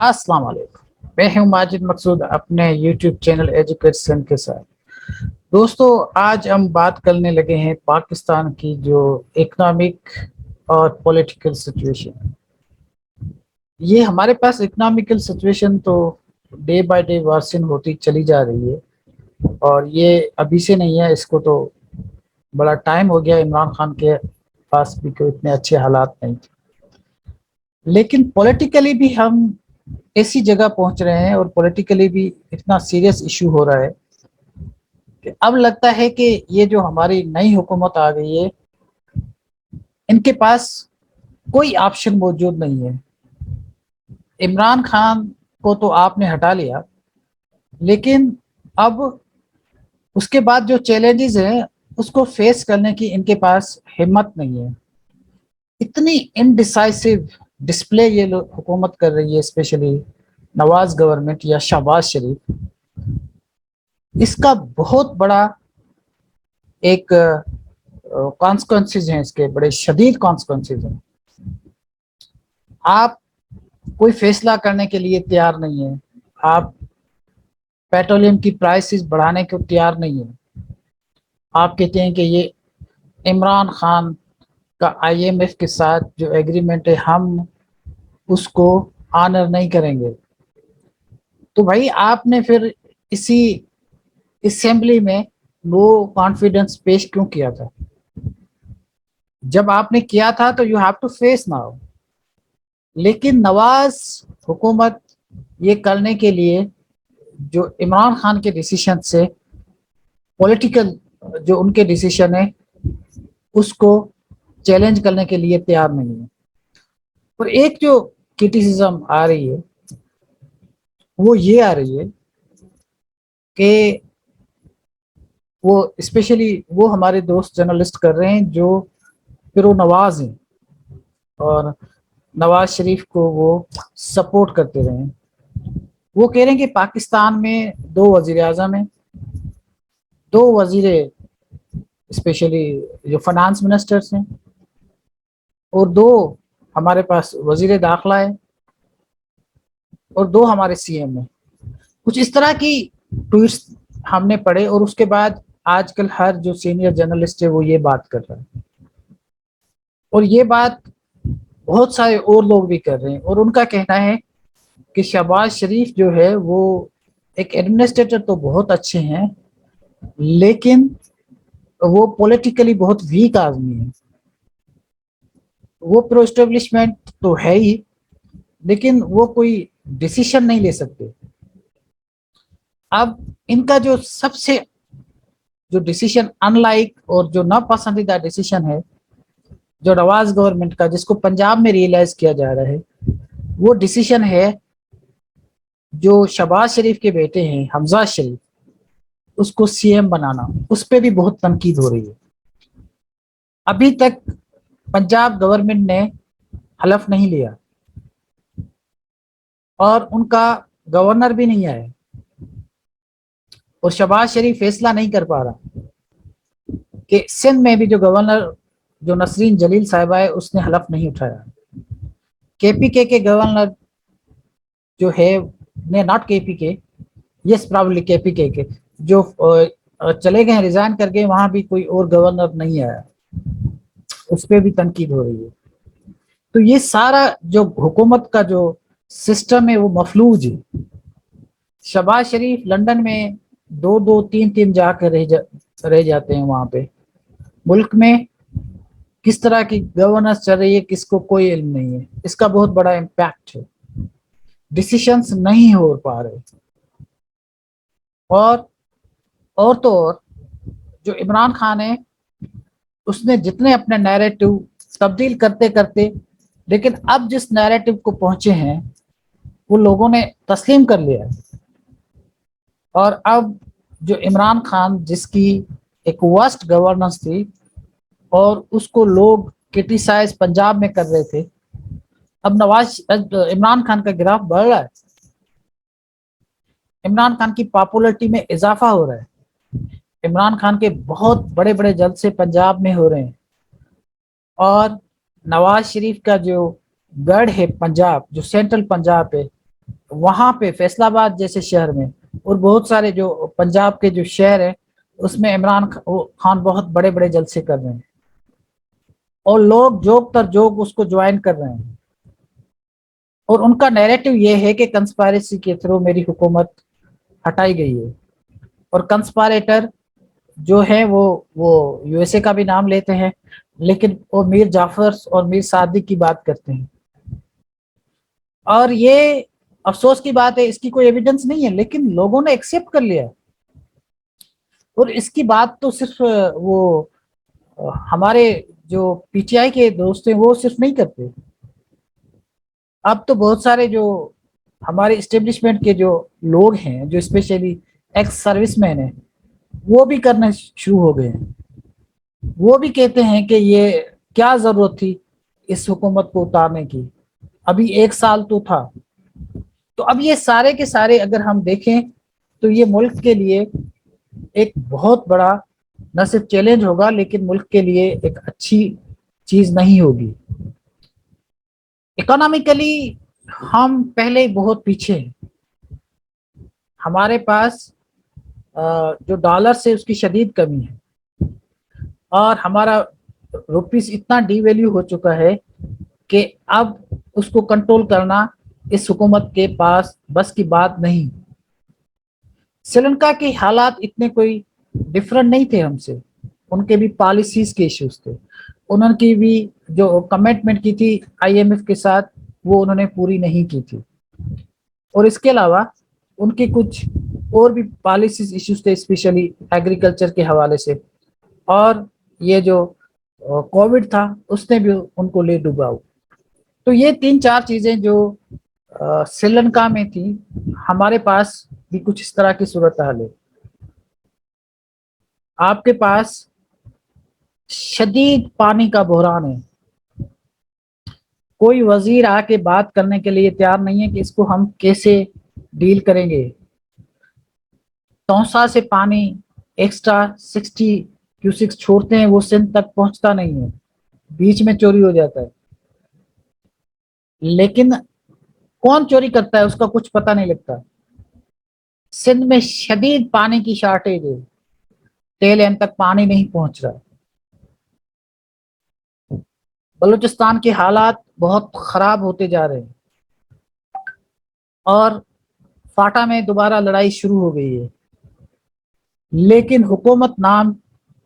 السلام علیکم، میں ہوں ماجد مقصود اپنے یوٹیوب چینل ایجوکیشن کے ساتھ۔ دوستو، آج ہم بات کرنے لگے ہیں پاکستان کی جو اکنامک اور پولیٹیکل سچویشن۔ یہ ہمارے پاس اکنامکل سچویشن تو ڈے بائی ڈے ورسن ہوتی چلی جا رہی ہے، اور یہ ابھی سے نہیں ہے، اس کو تو بڑا ٹائم ہو گیا۔ عمران خان کے پاس بھی کوئی اتنے اچھے حالات نہیں تھے، لیکن پولیٹیکلی بھی ہم ایسی جگہ پہنچ رہے ہیں اور پولیٹیکلی بھی اتنا سیریس ایشو ہو رہا ہے کہ اب لگتا ہے کہ یہ جو ہماری نئی حکومت آ گئی ہے، ان کے پاس کوئی آپشن موجود نہیں ہے۔ عمران خان کو تو آپ نے ہٹا لیا، لیکن اب اس کے بعد جو چیلنجز ہیں اس کو فیس کرنے کی ان کے پاس ہمت نہیں ہے۔ اتنی انڈیسائسو ڈسپلے یہ حکومت کر رہی ہے، اسپیشلی نواز گورنمنٹ یا شہباز شریف۔ اس کا بہت بڑا ایک کانسیکوینسز ہیں، اس کے بڑے شدید کانسیکوینسز ہیں۔ آپ کوئی فیصلہ کرنے کے لیے تیار نہیں ہیں، آپ پیٹرولیم کی پرائسز بڑھانے کو تیار نہیں ہیں۔ آپ کہتے ہیں کہ یہ عمران خان کا آئی ایم ایف کے ساتھ جو ایگریمنٹ ہے ہم اس کو آنر نہیں کریں گے۔ تو بھائی آپ نے پھر اسی اسمبلی میں وہ کانفیڈنس پیش کیوں کیا تھا؟ جب آپ نے کیا تھا تو you have to face now. لیکن نواز حکومت یہ کرنے کے لیے جو عمران خان کے ڈیسیشن سے پولیٹیکل جو ان کے ڈیسیشن ہے اس کو چیلنج کرنے کے لیے تیار نہیں ہے۔ اور ایک جو کرٹیسزم آ رہی ہے وہ یہ آ رہی ہے کہ وہ اسپیشلی وہ ہمارے دوست جرنلسٹ کر رہے ہیں جو پرو نواز ہیں اور نواز شریف کو وہ سپورٹ کرتے رہے ہیں۔ وہ کہہ رہے ہیں کہ پاکستان میں دو وزیر اعظم ہیں، دو وزیر اسپیشلی جو فنانس منسٹرز ہیں، اور دو ہمارے پاس وزیر داخلہ ہے، اور دو ہمارے سی ایم ہیں۔ کچھ اس طرح کی ٹویٹس ہم نے پڑھے، اور اس کے بعد آج کل ہر جو سینئر جرنلسٹ ہے وہ یہ بات کر رہا ہے، اور یہ بات بہت سارے اور لوگ بھی کر رہے ہیں۔ اور ان کا کہنا ہے کہ شہباز شریف جو ہے وہ ایک ایڈمنسٹریٹر تو بہت اچھے ہیں، لیکن وہ پولیٹیکلی بہت ویک آدمی ہے۔ وہ پرو اسٹیبلشمنٹ تو ہے ہی، لیکن وہ کوئی ڈیسیشن نہیں لے سکتے۔ اب ان کا جو سب سے جو ڈیسیشن ان لائک اور جو ناپسندیدہ ڈیسیشن ہے جو نواز گورنمنٹ کا، جس کو پنجاب میں ریئلائز کیا جا رہا ہے، وہ ڈیسیشن ہے جو شہباز شریف کے بیٹے ہیں حمزہ شریف، اس کو سی ایم بنانا۔ اس پہ بھی بہت تنقید ہو رہی ہے۔ ابھی تک پنجاب گورنمنٹ نے حلف نہیں لیا، اور ان کا گورنر بھی نہیں آیا، اور شہباز شریف فیصلہ نہیں کر پا رہا کہ سندھ میں بھی جو گورنر جو نسرین جلیل صاحبہ ہے اس نے حلف نہیں اٹھایا۔ کے پی کے گورنر جو ہے ناٹ کے پی کے، یس پرابلی کے پی کے جو چلے گئے ریزائن کر کے، وہاں بھی کوئی اور گورنر نہیں آیا، اس پہ بھی تنقید ہو رہی ہے۔ تو یہ سارا جو حکومت کا جو سسٹم ہے وہ مفلوج ہے۔ شہباز شریف لندن میں دو دو تین تین جا کے رہ جاتے ہیں، وہاں پہ ملک میں کس طرح کی گورننس چل رہی ہے کس کو کوئی علم نہیں ہے۔ اس کا بہت بڑا امپیکٹ ہے، ڈیسیشنز نہیں ہو پا رہے۔ اور تو اور جو عمران خان ہے، اس نے جتنے اپنے نیریٹو تبدیل کرتے کرتے، لیکن اب جس نیریٹو کو پہنچے ہیں وہ لوگوں نے تسلیم کر لیا ہے۔ اور اب جو عمران خان جس کی ایک ورسٹ گورننس تھی اور اس کو لوگ کرٹیسائز پنجاب میں کر رہے تھے، اب عمران خان کا گراف بڑھ رہا ہے۔ عمران خان کی پاپولرٹی میں اضافہ ہو رہا ہے۔ عمران خان کے بہت بڑے بڑے جلسے پنجاب میں ہو رہے ہیں، اور نواز شریف کا جو گڑھ ہے پنجاب، جو سینٹرل پنجاب ہے، وہاں پہ فیصل آباد جیسے شہر میں اور بہت سارے جو پنجاب کے جو شہر ہیں اس میں عمران خان بہت بڑے بڑے جلسے کر رہے ہیں اور لوگ جوک تر جوک اس کو جوائن کر رہے ہیں، اور ان کا نیریٹو یہ ہے کہ کنسپائریسی کے تھرو میری حکومت ہٹائی گئی ہے، اور کنسپائریٹر جو ہے وہ یو ایس اے کا بھی نام لیتے ہیں، لیکن وہ میر جعفر اور میر صادق کی بات کرتے ہیں، اور یہ افسوس کی بات ہے اس کی کوئی ایویڈنس نہیں ہے لیکن لوگوں نے ایکسیپٹ کر لیا، اور اس کی بات تو صرف وہ ہمارے جو پی ٹی آئی کے دوست ہیں وہ صرف نہیں کرتے، اب تو بہت سارے جو ہمارے اسٹیبلشمنٹ کے جو لوگ ہیں جو اسپیشلی ایکس سروس مین ہیں وہ بھی کرنا شروع ہو گئے ہیں، وہ بھی کہتے ہیں کہ یہ کیا ضرورت تھی اس حکومت کو اتارنے کی، ابھی 1 سال تو تھا۔ تو اب یہ سارے کے سارے اگر ہم دیکھیں تو یہ ملک کے لیے ایک بہت بڑا نہ صرف چیلنج ہوگا لیکن ملک کے لیے ایک اچھی چیز نہیں ہوگی۔ اکنامکلی ہم پہلے بہت پیچھے ہیں، ہمارے پاس جو ڈالر سے اس کی شدید کمی ہے، اور ہمارا روپیز اتنا ڈی ویلیو ہو چکا ہے کہ اب اس کو کنٹرول کرنا اس حکومت کے پاس بس کی بات نہیں۔ سری لنکا کے حالات اتنے کوئی ڈفرنٹ نہیں تھے ہم سے، ان کے بھی پالیسیز کے ایشوز تھے، انہوں کی بھی جو کمٹمنٹ کی تھی آئی ایم ایف کے ساتھ وہ انہوں نے پوری نہیں کی تھی، اور اس کے علاوہ ان کے کچھ اور بھی پالیسیز ایشوز تھے اسپیشلی ایگریکلچر کے حوالے سے، اور یہ جو کووڈ تھا اس نے بھی ان کو لے ڈوباؤ۔ تو یہ 3-4 چیزیں جو سری لنکا میں تھی، ہمارے پاس بھی کچھ اس طرح کی صورتحال ہے۔ آپ کے پاس شدید پانی کا بحران ہے، کوئی وزیر آ کے بات کرنے کے لیے تیار نہیں ہے کہ اس کو ہم کیسے ڈیل کریں گے۔ تونسا سے پانی ایکسٹرا 60 کیوسکس چھوڑتے ہیں، وہ سندھ تک پہنچتا نہیں ہے، بیچ میں چوری ہو جاتا ہے، لیکن کون چوری کرتا ہے اس کا کچھ پتہ نہیں لگتا۔ سندھ میں شدید پانی کی شارٹیج ہے، ٹیل اینڈ تک پانی نہیں پہنچ رہا۔ بلوچستان کے حالات بہت خراب ہوتے جا رہے ہیں، اور فاٹا میں دوبارہ لڑائی شروع ہو گئی ہے، لیکن حکومت نام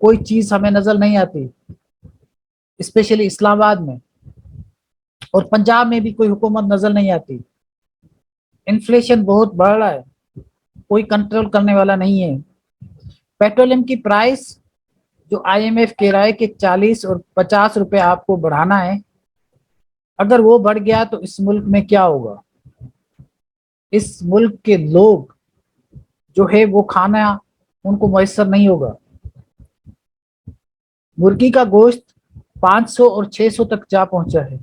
کوئی چیز ہمیں نظر نہیں آتی، اسپیشلی اسلام آباد میں اور پنجاب میں بھی کوئی حکومت نظر نہیں آتی۔ انفلیشن بہت بڑھ رہا ہے، کوئی کنٹرول کرنے والا نہیں ہے۔ پیٹرولیم کی پرائس جو آئی ایم ایف کہہ رہا ہے کہ 40 اور 50 روپے آپ کو بڑھانا ہے، اگر وہ بڑھ گیا تو اس ملک میں کیا ہوگا؟ اس ملک کے لوگ جو ہے وہ کھانا ان کو میسر نہیں ہوگا۔ مرغی کا گوشت 500 اور 600 تک جا پہنچا ہے،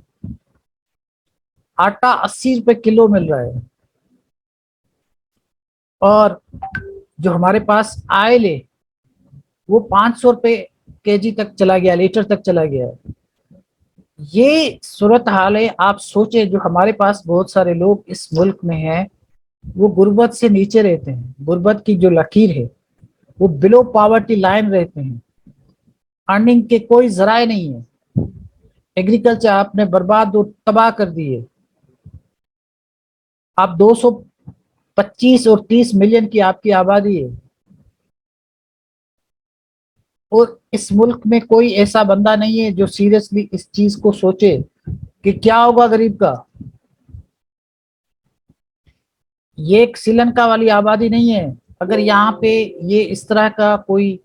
آٹا 80 روپے کلو مل رہا ہے، اور جو ہمارے پاس آئل ہے وہ 500 روپے کے جی تک چلا گیا، لیٹر تک چلا گیا ہے۔ یہ صورتحال ہے، آپ سوچیں جو ہمارے پاس بہت سارے لوگ اس ملک میں ہیں وہ غربت سے نیچے رہتے ہیں، غربت کی جو لکیر ہے وہ بلو پاورٹی لائن رہتے ہیں، ارننگ کے کوئی ذرائع نہیں ہے، ایگریکلچر آپ نے برباد و تباہ کر دی ہے۔ آپ 225 اور 30 ملین کی آپ کی آبادی ہے، اور اس ملک میں کوئی ایسا بندہ نہیں ہے جو سیریسلی اس چیز کو سوچے کہ کیا ہوگا غریب کا۔ یہ ایک سری لنکا والی آبادی نہیں ہے، اگر یہاں پہ یہ اس طرح کا کوئی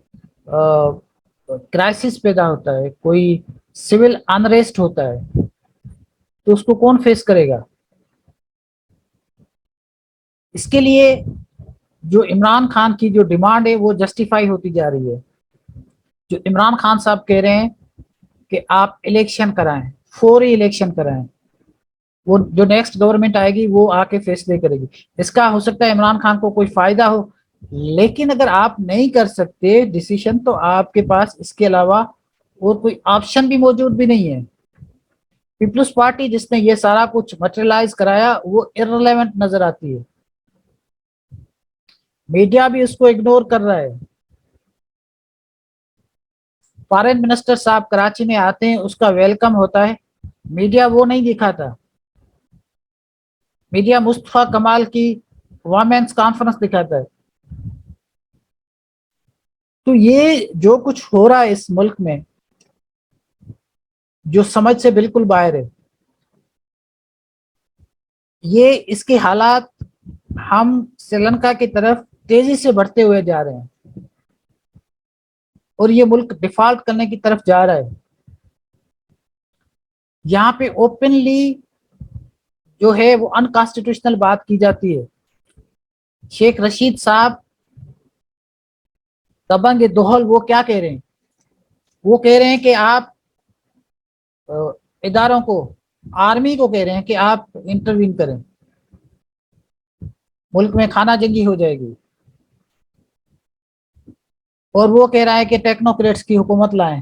کرائسس پیدا ہوتا ہے، کوئی سول انریسٹ ہوتا ہے تو اس کو کون فیس کرے گا؟ اس کے لیے جو عمران خان کی جو ڈیمانڈ ہے وہ جسٹیفائی ہوتی جا رہی ہے۔ جو عمران خان صاحب کہہ رہے ہیں کہ آپ الیکشن کرائیں، فوری الیکشن کرائیں، وہ جو نیکسٹ گورنمنٹ آئے گی وہ آ کے فیصلے کرے گی، اس کا ہو سکتا ہے عمران خان کو کوئی فائدہ ہو، لیکن اگر آپ نہیں کر سکتے ڈیسیشن تو آپ کے پاس اس کے علاوہ اور کوئی آپشن بھی موجود بھی نہیں ہے۔ پیپلز پارٹی جس نے یہ سارا کچھ مٹیریلائز کرایا وہ irrelevant نظر آتی ہے. میڈیا بھی اس کو اگنور کر رہا ہے. فارن منسٹر صاحب کراچی میں آتے ہیں, اس کا ویلکم ہوتا ہے, میڈیا وہ نہیں دکھاتا. میڈیا مصطفیٰ کمال کی وومنس کانفرنس دکھاتا ہے. تو یہ جو کچھ ہو رہا ہے اس ملک میں جو سمجھ سے بالکل باہر ہے, یہ اس کے حالات ہم سری لنکا کی طرف تیزی سے بڑھتے ہوئے جا رہے ہیں اور یہ ملک ڈیفالٹ کرنے کی طرف جا رہا ہے. یہاں پہ اوپنلی جو ہے وہ انکانسٹیٹیوشنل بات کی جاتی ہے. شیخ رشید صاحب دبنگ دوہل وہ کیا کہہ رہے ہیں؟ وہ کہہ رہے ہیں کہ آپ اداروں کو, آرمی کو کہہ رہے ہیں کہ آپ انٹروین کریں, ملک میں خانہ جنگی ہو جائے گی. اور وہ کہہ رہا ہے کہ ٹیکنوکریٹس کی حکومت لائیں.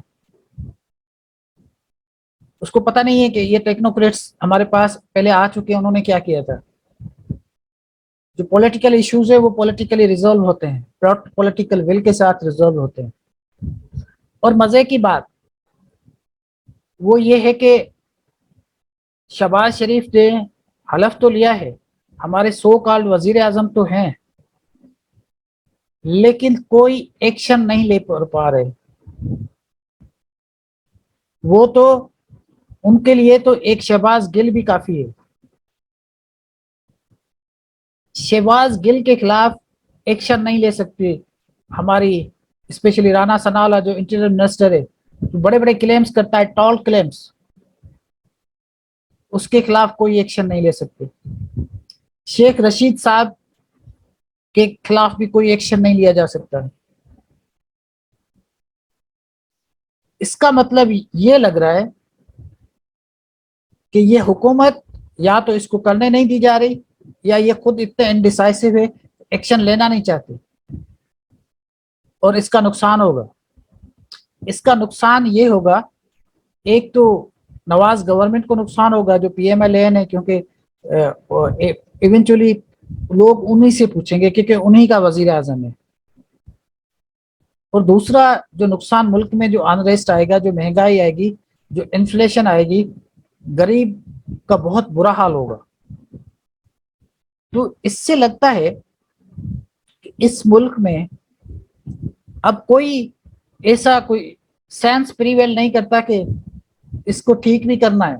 اس کو پتہ نہیں ہے کہ یہ ٹیکنوکریٹس ہمارے پاس پہلے آ چکے ہیں, انہوں نے کیا کیا تھا. جو پولیٹیکل ایشوز ہے وہ پولیٹیکلی ریزالو ہوتے ہیں, پولیٹیکل ول کے ساتھ ریزالو ہوتے ہیں. اور مزے کی بات وہ یہ ہے کہ شہباز شریف نے حلف تو لیا ہے, ہمارے سو کالڈ وزیر اعظم تو ہیں, لیکن کوئی ایکشن نہیں لے پا رہے. وہ تو ان کے لیے تو ایک شہباز گل بھی کافی ہے. شہباز گل کے خلاف ایکشن نہیں لے سکتے ہماری اسپیشلی رانا ثناءاللہ جو انٹیریئر منسٹر ہے, بڑے بڑے کلیمز کرتا ہے, ٹال کلیمز, اس کے خلاف کوئی ایکشن نہیں لے سکتے. شیخ رشید صاحب کے خلاف بھی کوئی ایکشن نہیں لیا جا سکتا. اس کا مطلب یہ لگ رہا ہے کہ یہ حکومت یا تو اس کو کرنے نہیں دی جا رہی, یا یہ خود اتنے انڈیسائسو ہے, ایکشن لینا نہیں چاہتے, اور اس کا نقصان ہوگا. اس کا نقصان یہ ہوگا, ایک تو نواز گورنمنٹ کو نقصان ہوگا جو پی ایم ایل این ہے, کیونکہ ایونچولی لوگ انہی سے پوچھیں گے کیونکہ انہی کا وزیر اعظم ہے. اور دوسرا جو نقصان ملک میں جو انریسٹ آئے گا, جو مہنگائی آئے گی, جو انفلیشن آئے گی, غریب کا بہت برا حال ہوگا. تو اس سے لگتا ہے کہ اس ملک میں اب کوئی ایسا کوئی سینس پریویل نہیں کرتا کہ اس کو ٹھیک نہیں کرنا ہے.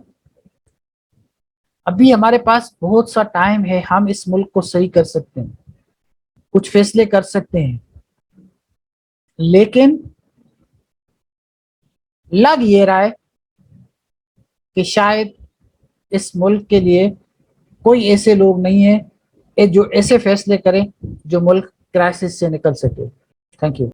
ابھی ہمارے پاس بہت سا ٹائم ہے, ہم اس ملک کو صحیح کر سکتے ہیں, کچھ فیصلے کر سکتے ہیں. لیکن لگ یہ رہا ہے کہ شاید اس ملک کے لیے کوئی ایسے لوگ نہیں ہیں جو ایسے فیصلے کریں جو ملک کرائسس سے نکل سکے. Thank you.